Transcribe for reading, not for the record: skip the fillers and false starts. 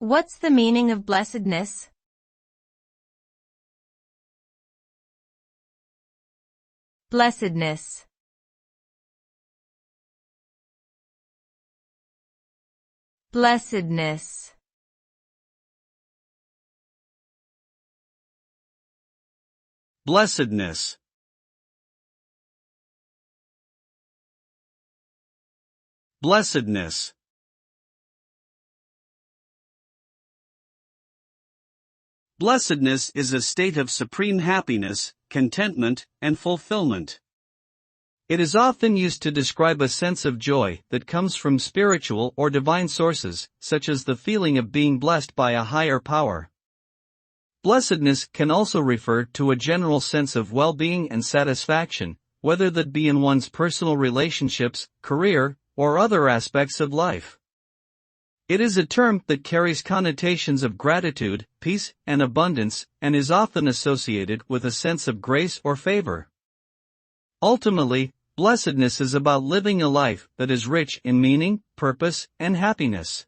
What's the meaning of blessedness? Blessedness. Blessedness. Blessedness. Blessedness. Blessedness is a state of supreme happiness, contentment, and fulfillment. It is often used to describe a sense of joy that comes from spiritual or divine sources, such as the feeling of being blessed by a higher power. Blessedness can also refer to a general sense of well-being and satisfaction, whether that be in one's personal relationships, career, or other aspects of life. It is a term that carries connotations of gratitude, peace, and abundance, and is often associated with a sense of grace or favor. Ultimately, blessedness is about living a life that is rich in meaning, purpose, and happiness.